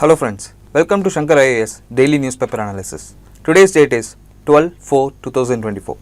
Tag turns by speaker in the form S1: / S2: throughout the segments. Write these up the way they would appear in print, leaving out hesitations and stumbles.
S1: Hello friends, welcome to Shankar IAS Daily Newspaper Analysis. Today's date is 12/4/2024.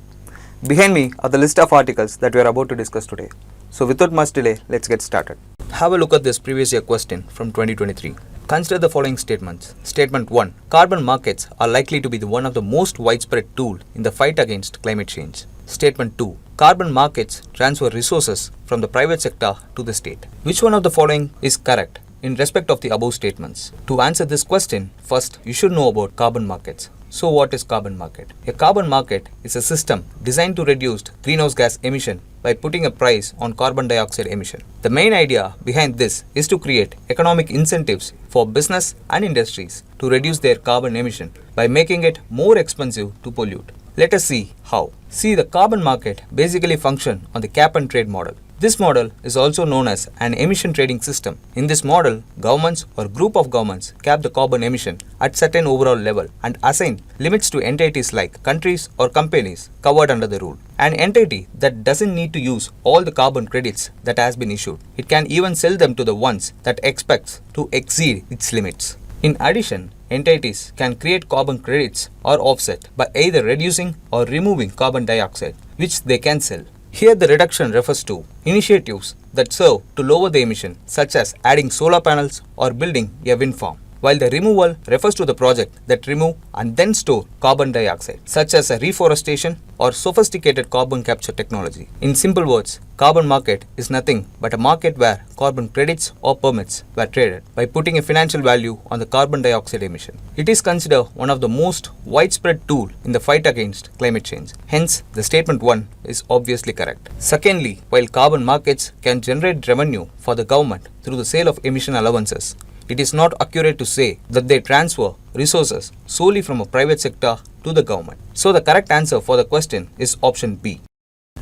S1: Behind me are the list of articles that we are about to discuss today. So without much delay, let's get started. Have a look at this previous year question from 2023. Consider the following statements. Statement 1. Carbon markets are likely to be one of the most widespread tool in the fight against climate change. Statement 2. Carbon markets transfer resources from the private sector to the state. Which one of the following is correct in respect of the above statements? To answer this question, first you should know about carbon markets. So what is carbon market? A carbon market is a system designed to reduce greenhouse gas emission by putting a price on carbon dioxide emission. The main idea behind this is to create economic incentives for business and industries to reduce their carbon emission by making it more expensive to pollute. Let us see how. See, the carbon market basically functions on the cap and trade model. This model is also known as an emission trading system. In this model, governments or group of governments cap the carbon emission at certain overall level and assign limits to entities like countries or companies covered under the rule. An entity that doesn't need to use all the carbon credits that has been issued. It can even sell them to the ones that expects to exceed its limits. In addition, entities can create carbon credits or offset by either reducing or removing carbon dioxide, which they can sell. Here the reduction refers to initiatives that serve to lower the emission, such as adding solar panels or building a wind farm, while the removal refers to the project that remove and then store carbon dioxide, such as a reforestation or sophisticated carbon capture technology. In simple words, carbon market is nothing but a market where carbon credits or permits were traded by putting a financial value on the carbon dioxide emission. It is considered one of the most widespread tool in the fight against climate change. Hence, the statement 1 is obviously correct. Secondly, while carbon markets can generate revenue for the government through the sale of emission allowances, it is not accurate to say that they transfer resources solely from a private sector to the government. So the correct answer for the question is option B.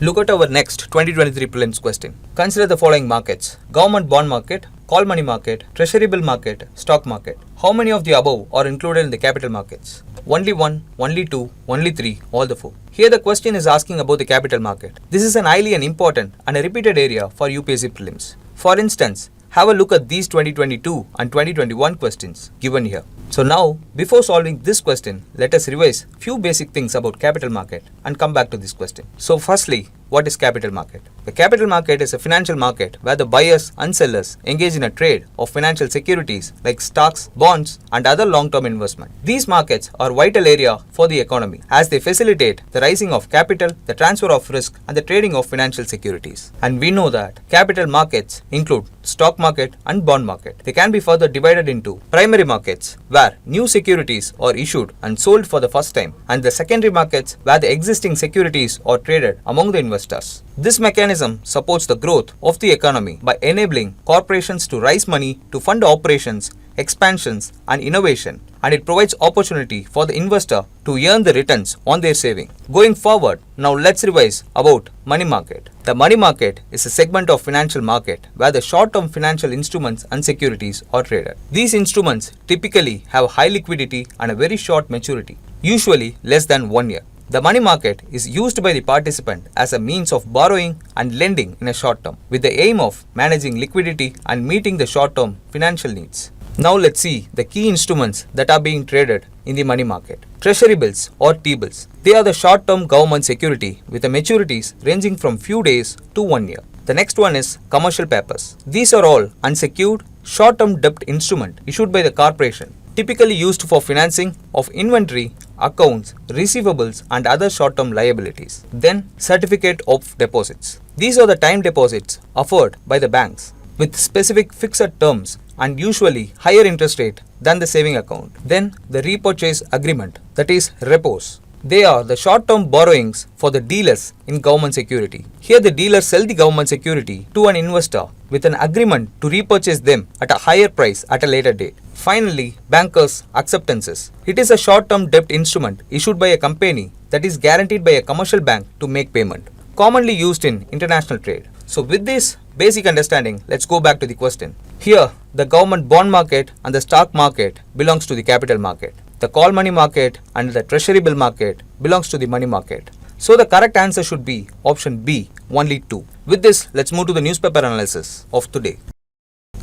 S1: Look at our next 2023 prelims question. Consider the following markets: government bond market, call money market, treasury bill market, stock market. How many of the above are included in the capital markets? Only 1, only 2, only 3, all the 4. Here the question is asking about the capital market. This is an highly important and a repeated area for UPSC prelims. For instance, have a look at these 2022 and 2021 questions given here. So now, before solving this question, let us revise few basic things about capital market and come back to this question. So firstly, what is capital market? The capital market is a financial market where the buyers and sellers engage in a trade of financial securities like stocks, bonds, and other long-term investment. These markets are vital area for the economy as they facilitate the rising of capital, the transfer of risk, and the trading of financial securities. And we know that capital markets include stock market and bond market. They can be further divided into primary markets where new securities are issued and sold for the first time, and the secondary markets where the existing securities are traded among the investors. This mechanism supports the growth of the economy by enabling corporations to raise money to fund operations, expansions, and innovation, and it provides opportunity for the investor to earn the returns on their saving. Going forward, now let's revise about money market. The money market is a segment of financial market where the short-term financial instruments and securities are traded. These instruments typically have high liquidity and a very short maturity, usually less than 1 year. The money market is used by the participant as a means of borrowing and lending in a short term, with the aim of managing liquidity and meeting the short-term financial needs. Now let's see the key instruments that are being traded in the money market. Treasury bills or T-bills. They are the short-term government security with the maturities ranging from few days to 1 year. The next one is commercial papers. These are all unsecured, short-term debt instrument issued by the corporation, typically used for financing of inventory, accounts, receivables, and other short-term liabilities. Then, certificate of deposits. These are the time deposits offered by the banks with specific fixed terms and usually higher interest rate than the saving account. Then, the repurchase agreement, that is repos. They are the short-term borrowings for the dealers in government security. Here the dealers sell the government security to an investor with an agreement to repurchase them at a higher price at a later date. Finally, bankers' acceptances. It is a short-term debt instrument issued by a company that is guaranteed by a commercial bank to make payment, commonly used in international trade. So with this basic understanding, let's go back to the question. Here, the government bond market and the stock market belongs to the capital market. The call money market and the treasury bill market belongs to the money market. So the correct answer should be option B, only 2. With this, let's move to the newspaper analysis of today.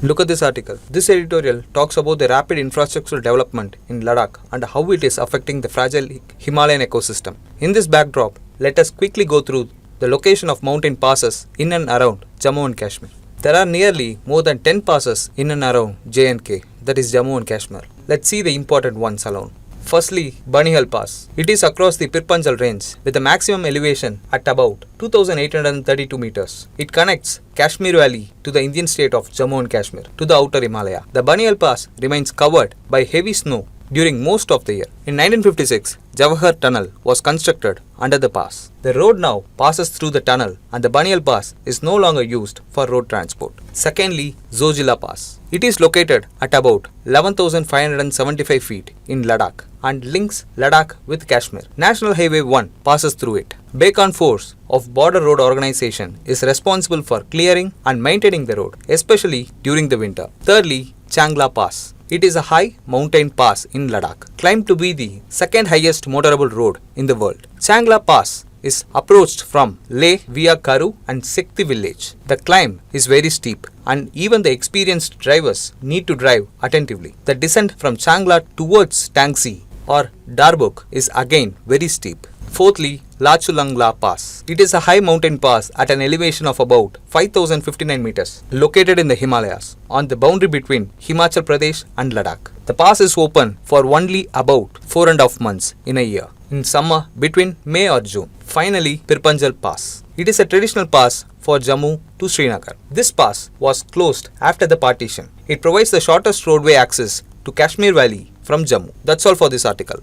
S1: Look at this article. This editorial talks about the rapid infrastructural development in Ladakh and how it is affecting the fragile Himalayan ecosystem. In this backdrop, let us quickly go through the location of mountain passes in and around Jammu and Kashmir. There are nearly more than 10 passes in and around J&K, that is Jammu and Kashmir. Let's see the important ones alone. Firstly, Banihal Pass. It is across the Pirpanjal range with a maximum elevation at about 2,832 meters. It connects Kashmir Valley to the Indian state of Jammu and Kashmir to the outer Himalaya. The Banihal Pass remains covered by heavy snow during most of the year. In 1956, Jawahar Tunnel was constructed under the pass. The road now passes through the tunnel and the Banihal Pass is no longer used for road transport. Secondly, Zojila Pass. It is located at about 11,575 feet in Ladakh and links Ladakh with Kashmir. National Highway 1 passes through it. Bakan Force of Border Road Organization is responsible for clearing and maintaining the road, especially during the winter. Thirdly, Changla Pass. It is a high mountain pass in Ladakh, claimed to be the second highest motorable road in the world. Changla Pass is approached from Leh via Karu and Sekti village. The climb is very steep and even the experienced drivers need to drive attentively. The descent from Changla towards Tangsi or Darbuk is again very steep. Fourthly, Lachulangla Pass. It is a high mountain pass at an elevation of about 5,059 meters, located in the Himalayas, on the boundary between Himachal Pradesh and Ladakh. The pass is open for only about 4.5 months in a year, in summer between May or June. Finally, Pirpanjal Pass. It is a traditional pass for Jammu to Srinagar. This pass was closed after the partition. It provides the shortest roadway access to Kashmir Valley from Jammu. That's all for this article.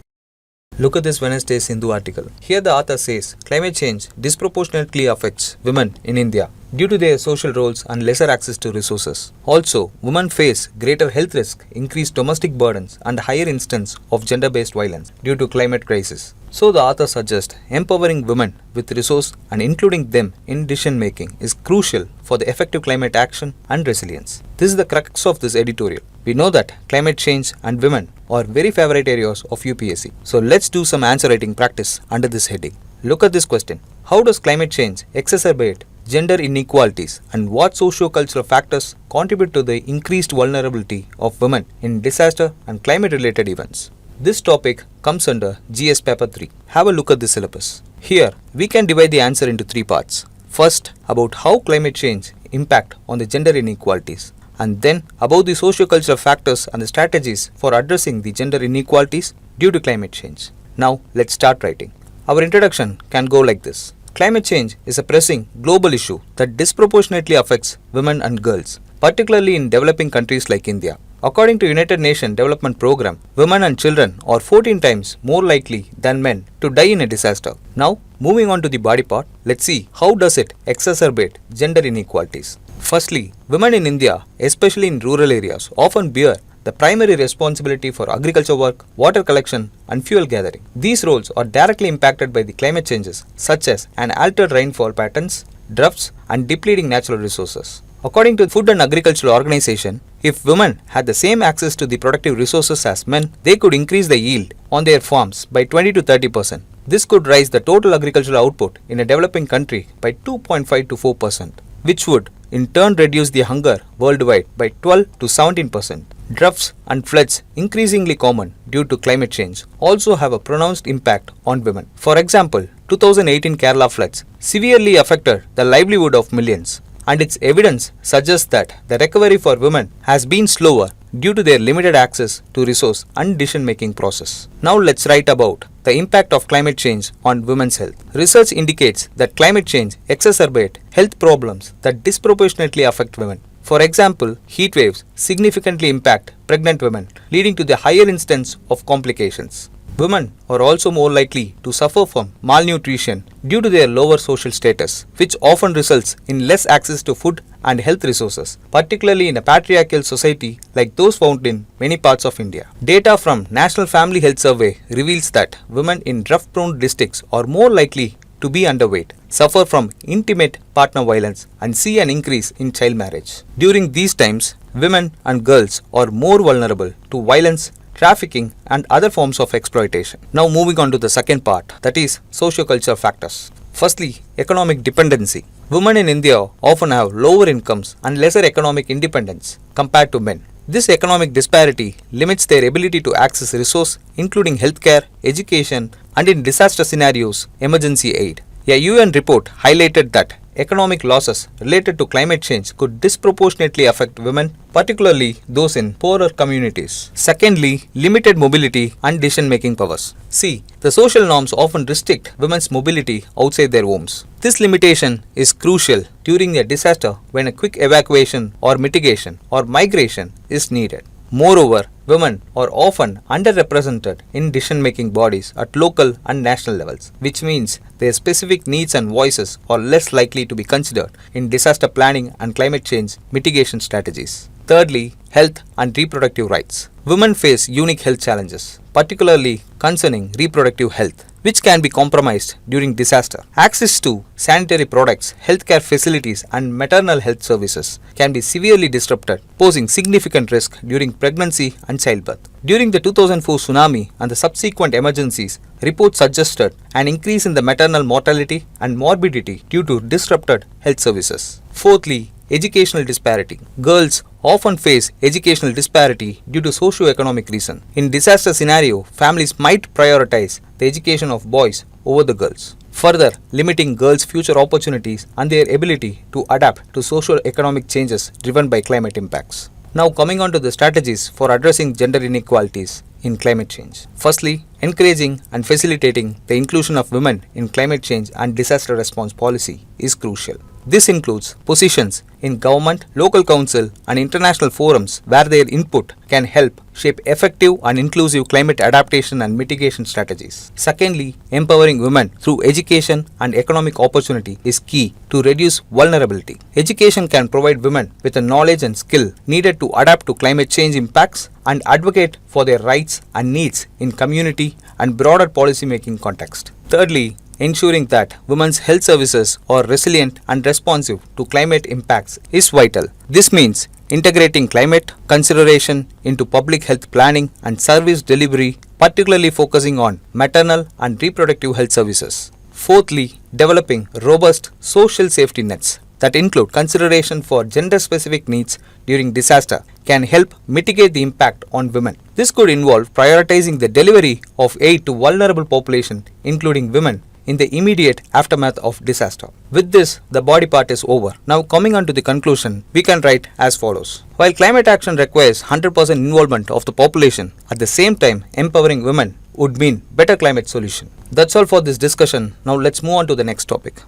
S1: Look at this Wednesday's Hindu article. Here the author says climate change disproportionately affects women in India due to their social roles and lesser access to resources. Also, women face greater health risk, increased domestic burdens and higher instance of gender-based violence due to climate crisis. So the author suggests empowering women with resource and including them in decision making is crucial for the effective climate action and resilience. This is the crux of this editorial. We know that climate change and women are very favorite areas of UPSC. So let's do some answer writing practice under this heading. Look at this question. How does climate change exacerbate gender inequalities and what socio-cultural factors contribute to the increased vulnerability of women in disaster and climate related events? This topic comes under GS paper 3. Have a look at the syllabus. Here we can divide the answer into 3 parts. First, about how climate change impact on the gender inequalities, and then about the socio-cultural factors and the strategies for addressing the gender inequalities due to climate change. Now let's start writing. Our introduction can go like this. Climate change is a pressing global issue that disproportionately affects women and girls, particularly in developing countries like India. According to United Nations Development Programme, women and children are 14 times more likely than men to die in a disaster. Now, moving on to the body part, let's see how does it exacerbate gender inequalities. Firstly, women in India, especially in rural areas, often bear the primary responsibility for agriculture work, water collection and fuel gathering. These roles are directly impacted by the climate changes such as an altered rainfall patterns, droughts and depleting natural resources. According to the Food and Agricultural Organization, if women had the same access to the productive resources as men, they could increase the yield on their farms by 20 to 30%. This could raise the total agricultural output in a developing country by 2.5 to 4%, which would in turn reduce the hunger worldwide by 12 to 17%. Droughts and floods, increasingly common due to climate change, also have a pronounced impact on women. For example, 2018 Kerala floods severely affected the livelihood of millions, and its evidence suggests that the recovery for women has been slower due to their limited access to resource and decision-making process. Now let's write about the impact of climate change on women's health. Research indicates that climate change exacerbates health problems that disproportionately affect women. For example, heat waves significantly impact pregnant women, leading to the higher incidence of complications. Women are also more likely to suffer from malnutrition due to their lower social status, which often results in less access to food and health resources, particularly in a patriarchal society like those found in many parts of India. Data from National Family Health Survey reveals that women in drought-prone districts are more likely to be underweight, suffer from intimate partner violence, and see an increase in child marriage. During these times, women and girls are more vulnerable to violence, trafficking and other forms of exploitation. Now moving on to the second part, that is socio-cultural factors. Firstly, economic dependency. Women in India often have lower incomes and lesser economic independence compared to men. This economic disparity limits their ability to access resources including healthcare, education, and in disaster scenarios, emergency aid. A UN report highlighted that economic losses related to climate change could disproportionately affect women, particularly those in poorer communities. Secondly, limited mobility and decision-making powers. See, the social norms often restrict women's mobility outside their homes. This limitation is crucial during a disaster when a quick evacuation or mitigation or migration is needed. Moreover, women are often underrepresented in decision-making bodies at local and national levels, which means their specific needs and voices are less likely to be considered in disaster planning and climate change mitigation strategies. Thirdly, health and reproductive rights. Women face unique health challenges, particularly concerning reproductive health, which can be compromised during disaster. Access to sanitary products, healthcare facilities, and maternal health services can be severely disrupted, posing significant risk during pregnancy and childbirth. During the 2004 tsunami and the subsequent emergencies, reports suggested an increase in the maternal mortality and morbidity due to disrupted health services. Fourthly, educational disparity. Girls often face educational disparity due to socio-economic reasons. In disaster scenario, families might prioritize the education of boys over the girls, further limiting girls' future opportunities and their ability to adapt to socio-economic changes driven by climate impacts. Now coming on to the strategies for addressing gender inequalities in climate change. Firstly, encouraging and facilitating the inclusion of women in climate change and disaster response policy is crucial. This includes positions in government, local council, and international forums where their input can help shape effective and inclusive climate adaptation and mitigation strategies. Secondly, empowering women through education and economic opportunity is key to reduce vulnerability. Education can provide women with the knowledge and skill needed to adapt to climate change impacts and advocate for their rights and needs in community and broader policymaking context. Thirdly, ensuring that women's health services are resilient and responsive to climate impacts is vital. This means integrating climate consideration into public health planning and service delivery, particularly focusing on maternal and reproductive health services. Fourthly, developing robust social safety nets that include consideration for gender-specific needs during disaster can help mitigate the impact on women. This could involve prioritizing the delivery of aid to vulnerable population, including women, in the immediate aftermath of disaster. With this, the body part is over. Now coming on to the conclusion, we can write as follows. While climate action requires 100% involvement of the population, at the same time empowering women would mean better climate solution. That's all for this discussion. Now let's move on to the next topic.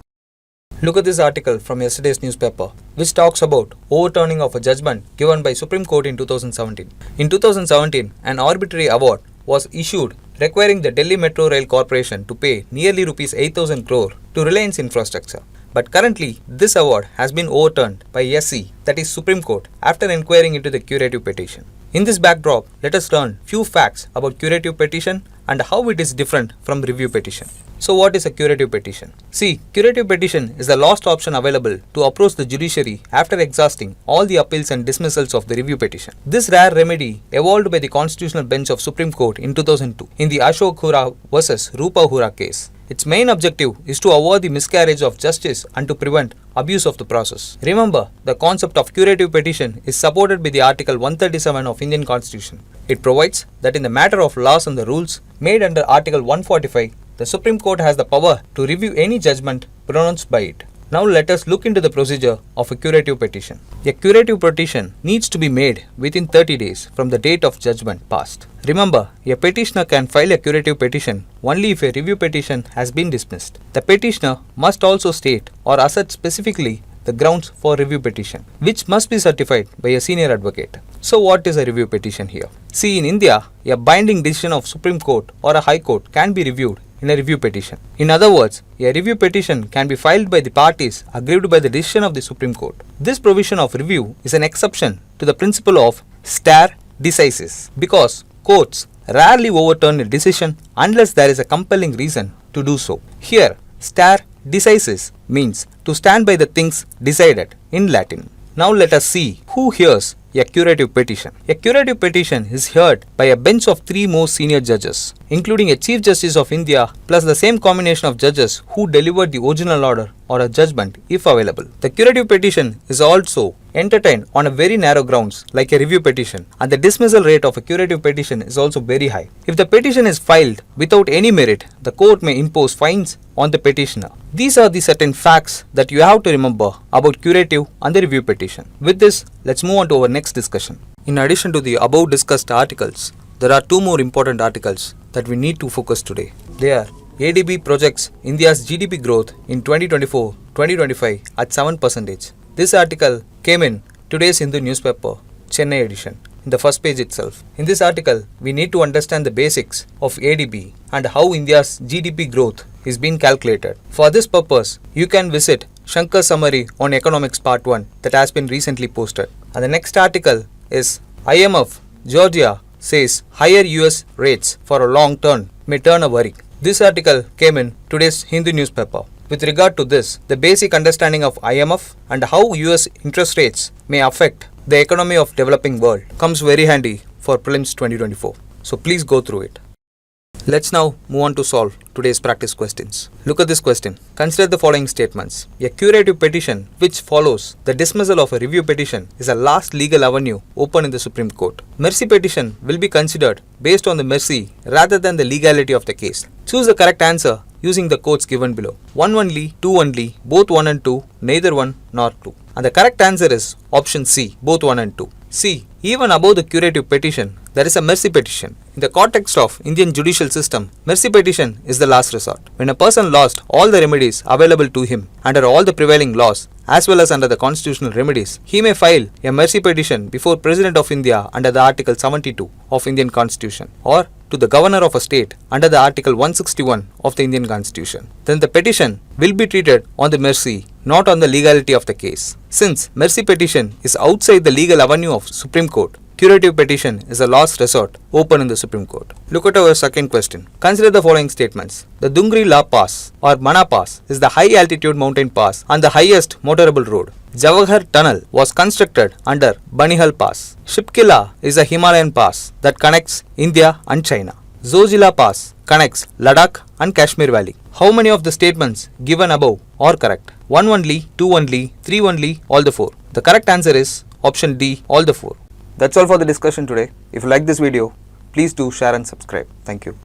S1: Look at this article from yesterday's newspaper, which talks about overturning of a judgment given by Supreme Court in 2017. In 2017, an arbitrary award was issued requiring the Delhi Metro Rail Corporation to pay nearly Rs 8,000 crore to Reliance Infrastructure. But currently, this award has been overturned by SC, that is Supreme Court, after inquiring into the curative petition. In this backdrop, let us learn few facts about curative petition and how it is different from review petition. So what is a curative petition? See, curative petition is the last option available to approach the judiciary after exhausting all the appeals and dismissals of the review petition. This rare remedy evolved by the Constitutional Bench of Supreme Court in 2002 in the Ashok Hura vs. Rupa Hura case. Its main objective is to avoid the miscarriage of justice and to prevent abuse of the process. Remember, the concept of curative petition is supported by the Article 137 of Indian Constitution. It provides that in the matter of laws and the rules made under Article 145, the Supreme Court has the power to review any judgment pronounced by it. Now let us look into the procedure of a curative petition. A curative petition needs to be made within 30 days from the date of judgment passed. Remember, a petitioner can file a curative petition only if a review petition has been dismissed. The petitioner must also state or assert specifically the grounds for review petition, which must be certified by a senior advocate. So what is a review petition here? See, in India, a binding decision of Supreme Court or a High Court can be reviewed in a review petition. In other words, a review petition can be filed by the parties aggrieved by the decision of the Supreme Court. This provision of review is an exception to the principle of stare decisis because courts rarely overturn a decision unless there is a compelling reason to do so. Here, stare decisis means to stand by the things decided in Latin. Now let us see who hears a curative petition. A curative petition is heard by a bench of 3 more senior judges, including a Chief Justice of India plus the same combination of judges who delivered the original order or a judgment if available. The curative petition is also entertained on a very narrow grounds like a review petition, and the dismissal rate of a curative petition is also very high. If the petition is filed without any merit, the court may impose fines on the petitioner. These are the certain facts that you have to remember about curative and the review petition. With this, let's move on to our next discussion. In addition to the above discussed articles, there are 2 more important articles that we need to focus today. They are ADB projects India's GDP growth in 2024-2025 at 7%. This article came in today's Hindu newspaper, Chennai edition, in the first page itself. In this article, we need to understand the basics of ADB and how India's GDP growth is being calculated. For this purpose, you can visit Shankar's summary on economics part 1 that has been recently posted. And the next article is IMF, Georgia says higher US rates for a long term may turn a worry. This article came in today's Hindu newspaper. With regard to this, the basic understanding of IMF and how US interest rates may affect the economy of developing world comes very handy for Prelims 2024. So please go through it. Let's now move on to solve today's practice questions. Look at this question. Consider the following statements. A curative petition which follows the dismissal of a review petition is a last legal avenue open in the Supreme Court. Mercy petition will be considered based on the mercy rather than the legality of the case. Choose the correct answer using the codes given below. 1 only, 2 only, both 1 and 2, neither 1 nor 2. And the correct answer is option C, both 1 and 2. C. Even above the curative petition, there is a mercy petition. In the context of Indian judicial system, mercy petition is the last resort. When a person lost all the remedies available to him under all the prevailing laws as well as under the constitutional remedies, he may file a mercy petition before President of India under the Article 72 of Indian Constitution or to the Governor of a state under the Article 161 of the Indian Constitution. Then the petition will be treated on the mercy, not on the legality of the case. Since mercy petition is outside the legal avenue of Supreme Court, curative petition is a last resort open in the Supreme Court. Look at our second question. Consider the following statements. The Dungri La Pass or Mana Pass is the high altitude mountain pass and the highest motorable road. Jawahar Tunnel was constructed under Banihal Pass. Shipkila is a Himalayan pass that connects India and China. Zojila Pass connects Ladakh and Kashmir Valley. How many of the statements given above are correct? 1 only, 2 only, 3 only, all the 4. The correct answer is option D, all the 4. That's all for the discussion today. If you like this video, please do share and subscribe. Thank you.